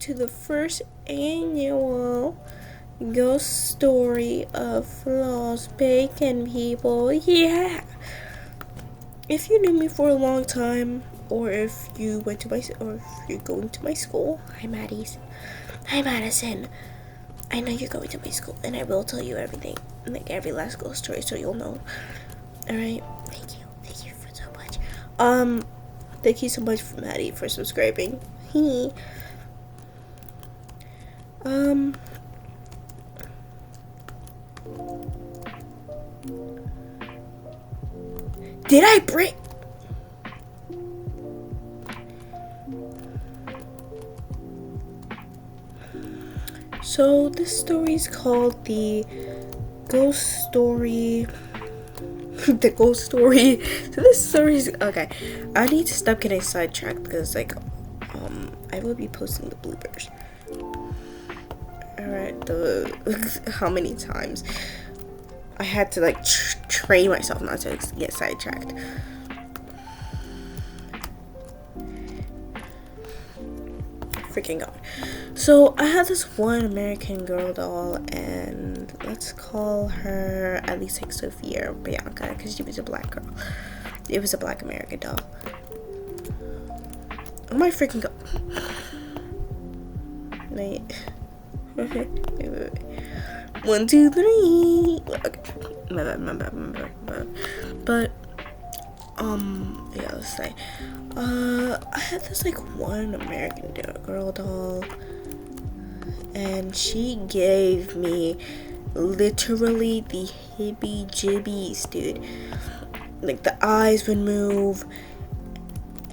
to the first annual ghost story of Lost Bacon, people. Yeah! If you knew me for a long time, or if you're going to my school, hi Madison. I know you're going to my school, and I will tell you everything, like every last ghost story, so you'll know. All right, thank you for so much. Thank you so much, Maddie, for subscribing. Did I break? So this story is called the Ghost Story. The Ghost Story. So this story is okay. I need to stop getting sidetracked because I will be posting the bloopers. Alright, how many times I had to train myself not to get sidetracked. Freaking God. So I had this one American Girl doll, and let's call her at least like Sophia or Bianca because she was a black girl. It was a black American doll. Oh my freaking God. Wait. 1, 2, 3. Okay. My bad. But yeah, let's say I had this one American Girl doll, and she gave me literally the heebie-jeebies, dude. Like, the eyes would move.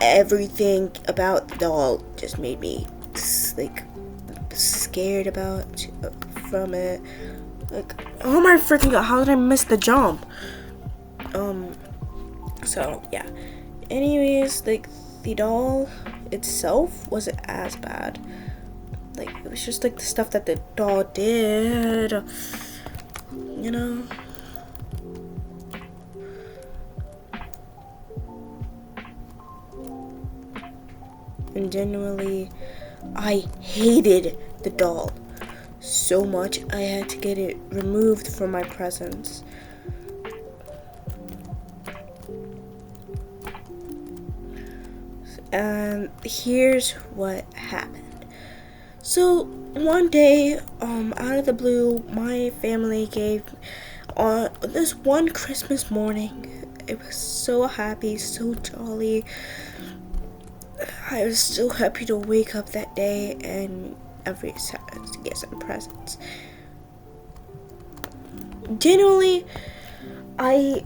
Everything about the doll just made me scared from it. Oh my freaking God, how did I miss the jump? So yeah. Anyways, the doll itself wasn't as bad. It was just the stuff that the doll did, you know. And genuinely, I hated the doll so much I had to get it removed from my presence. And here's what happened. So one day, out of the blue, my family gave on this one Christmas morning. It was so happy, so jolly. I was so happy to wake up that day and to get some presents. Genuinely, I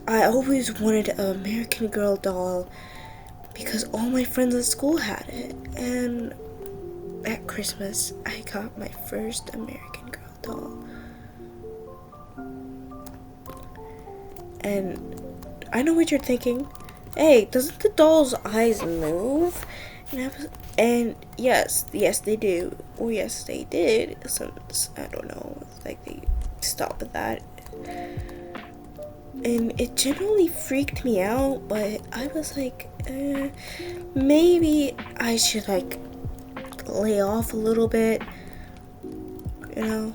always wanted an American Girl doll because all my friends at school had it, and at Christmas I got my first American Girl doll. And I know what you're thinking. Hey, doesn't the doll's eyes move? And yes they do. Or yes they did. Since I don't know, they stopped at that. And it generally freaked me out, but I was maybe I should lay off a little bit, you know,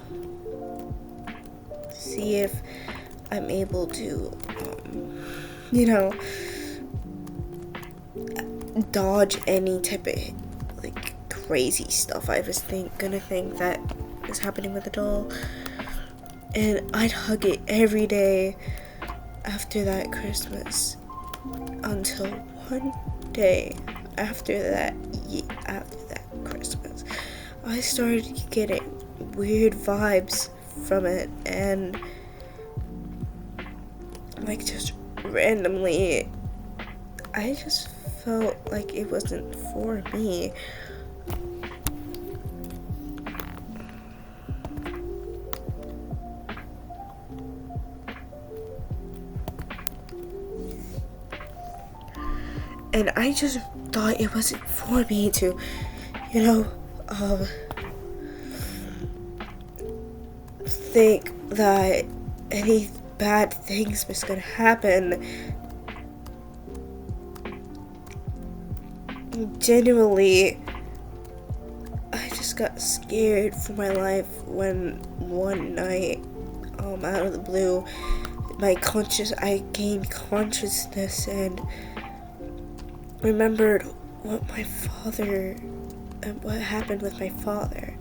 see if I'm able to, dodge any type of crazy stuff I was gonna think that is happening with the doll. And I'd hug it every day after that Christmas until one day after that Christmas I started getting weird vibes from it, and just randomly I just felt like it wasn't for me. And I just thought it wasn't for me to, think that any bad things was gonna happen. Genuinely, just got scared for my life when one night, out of the blue, I gained consciousness and remembered what happened with my father.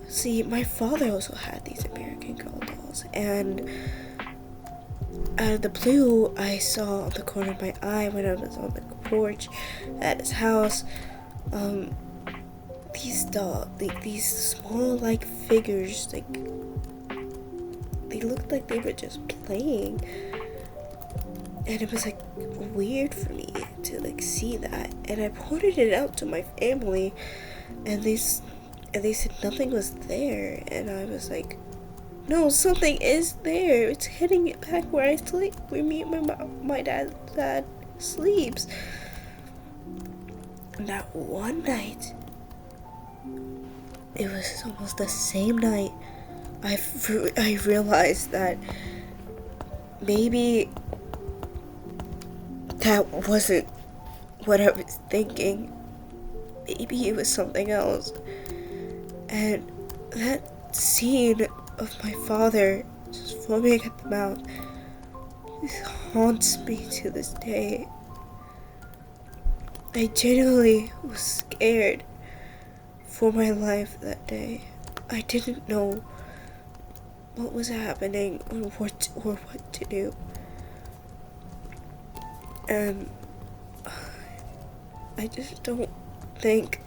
See, my father also had these American Girl dolls, and out of the blue, I saw on the corner of my eye when I was on the porch at his house, these small, like, figures, like, they looked like they were just playing, and it was, like, weird for me to, like, see that, and I pointed it out to my family, and they said nothing was there, and I was like, no, something is there. It's hitting it back where I sleep, where me and my dad sleeps. And that one night, it was almost the same night, I realized that maybe that wasn't what I was thinking. Maybe it was something else. And that scene of my father just foaming at the mouth, this haunts me to this day. I genuinely was scared for my life that day. I didn't know what was happening or what to do. And I just don't think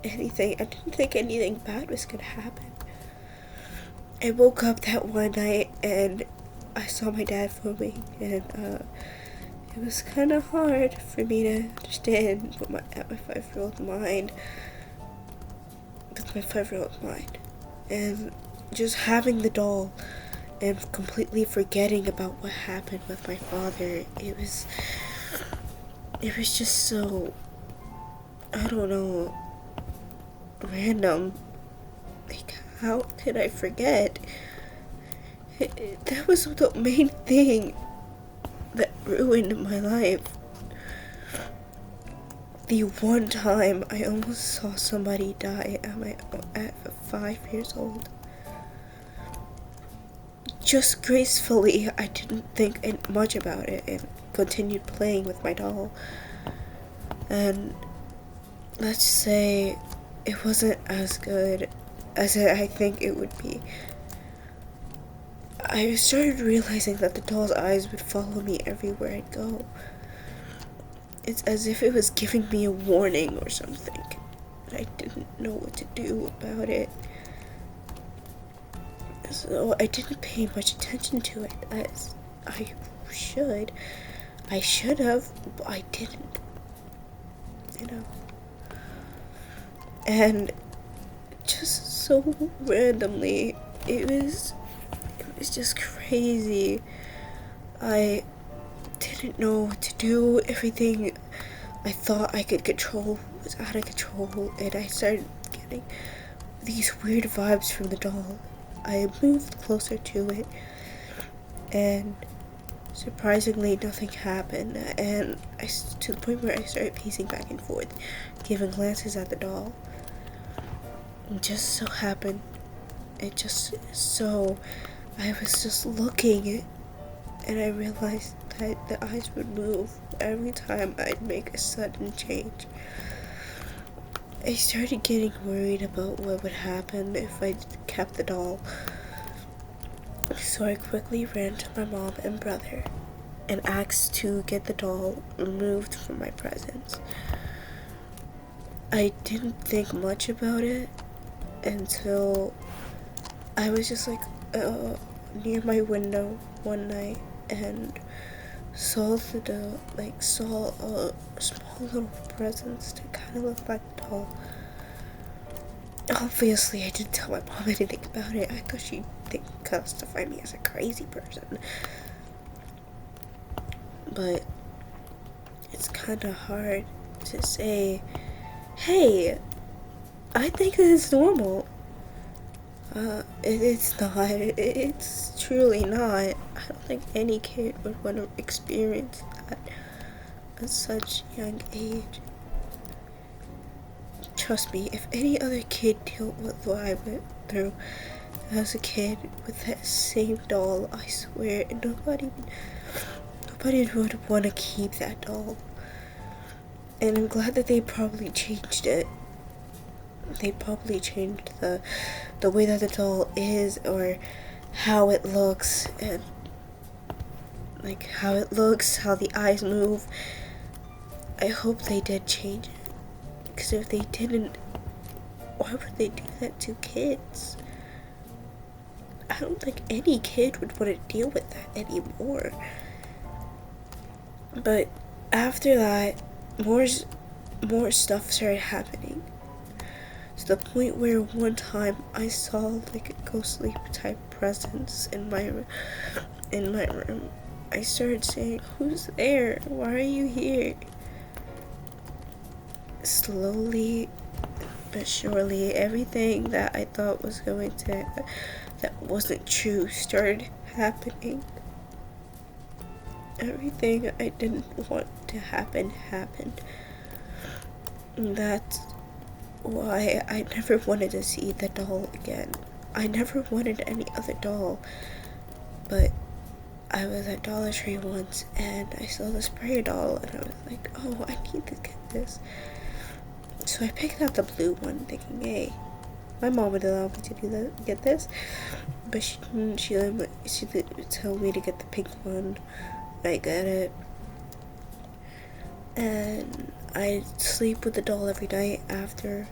I didn't think anything bad was gonna happen. I woke up that one night and I saw my dad foaming, and it was kind of hard for me to understand at my 5-year-old mind, with my 5-year-old mind, and just having the doll and completely forgetting about what happened with my father. It was just so, I don't know, random. Like, how could I forget? That was the main thing that ruined my life. The one time I almost saw somebody die at 5 years old. Just gracefully, I didn't think much about it and continued playing with my doll. And let's say it wasn't as good as I think it would be. I started realizing that the doll's eyes would follow me everywhere I'd go. It's as if it was giving me a warning or something. I didn't know what to do about it. So I didn't pay much attention to it as I should. I should have, but I didn't. You know? And just so randomly, it was just crazy. I didn't know what to do. Everything I thought I could control was out of control, and I started getting these weird vibes from the doll. I moved closer to it, and surprisingly nothing happened, and to the point where I started pacing back and forth, giving glances at the doll. It just so happened, I was just looking, and I realized that the eyes would move every time I'd make a sudden change. I started getting worried about what would happen if I kept the doll. So I quickly ran to my mom and brother and asked to get the doll removed from my presence. I didn't think much about it until I was just like near my window one night and saw a small little presence that kind of looked like a doll. Obviously, I didn't tell my mom anything about it. I thought she'd classify me as a crazy person. But it's kind of hard to say, hey, I think it's normal. It's not. It's truly not. I don't think any kid would want to experience that at such young age. trust me, if any other kid dealt with what I went through as a kid with that same doll, I swear nobody would want to keep that doll. And I'm glad that they probably changed it. They probably changed the way that the doll is, or how it looks, and like how it looks, how the eyes move. I hope they did change it, because if they didn't, why would they do that to kids? I don't think any kid would want to deal with that anymore. But after that, more stuff started happening, to the point where one time I saw like a ghostly type presence in my room. I started saying, "Who's there? Why are you here?" Slowly but surely, everything that I thought was that wasn't true started happening. Everything I didn't want to happen happened. And that's why I never wanted to see the doll again. I never wanted any other doll. But I was at Dollar Tree once and I saw the spray doll and I was like, oh, I need to get this. So I picked out the blue one thinking, hey, my mom would allow me to get this. But she told me to get the pink one. I got it. And I sleep with the doll every night after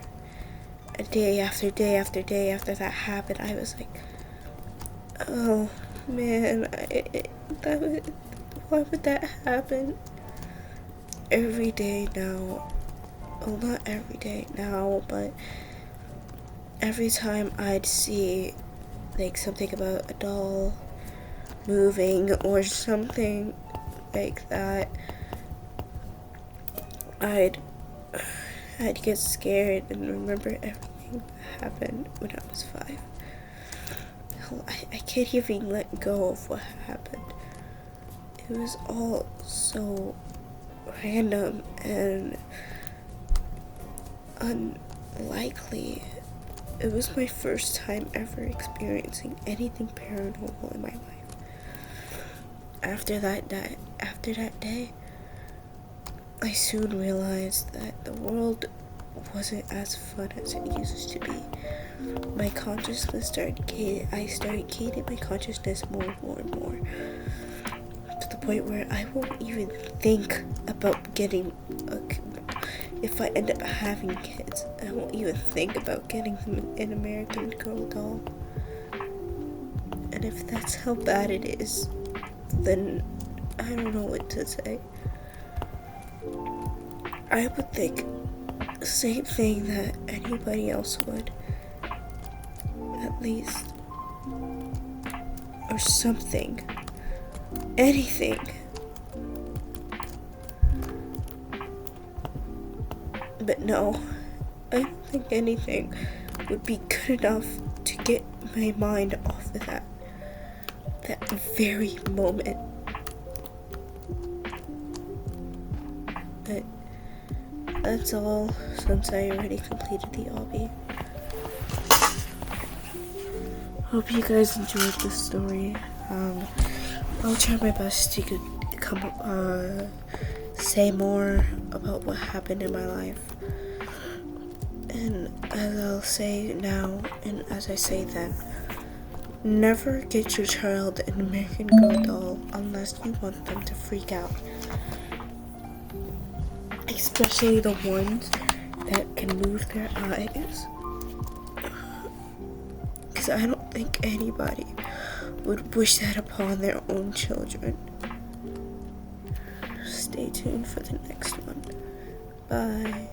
day after day after day after that happened. I was like, oh man, why would that happen? Every day now, well, not every day now, but every time I'd see like something about a doll moving or something like that, I'd get scared and remember everything that happened when I was 5. Hell, I can't even let go of what happened. It was all so random and unlikely. It was my first time ever experiencing anything paranormal in my life. After that day, I soon realized that the world wasn't as fun as it used to be. My consciousness I started gating my consciousness more and more and more, to the point where I won't even think about getting if I end up having kids, I won't even think about getting them an American Girl doll. And if that's how bad it is, then I don't know what to say. I would think the same thing that anybody else would, at least, or something, anything. But no, I don't think anything would be good enough to get my mind off of that very moment. But that's all, since I already completed the obby. Hope you guys enjoyed this story. I'll try my best to say more about what happened in my life. And as I'll say now, and as I say then, never get your child an American Girl doll unless you want them to freak out. Especially the ones that can move their eyes. Because I don't think anybody would wish that upon their own children. Stay tuned for the next one. Bye.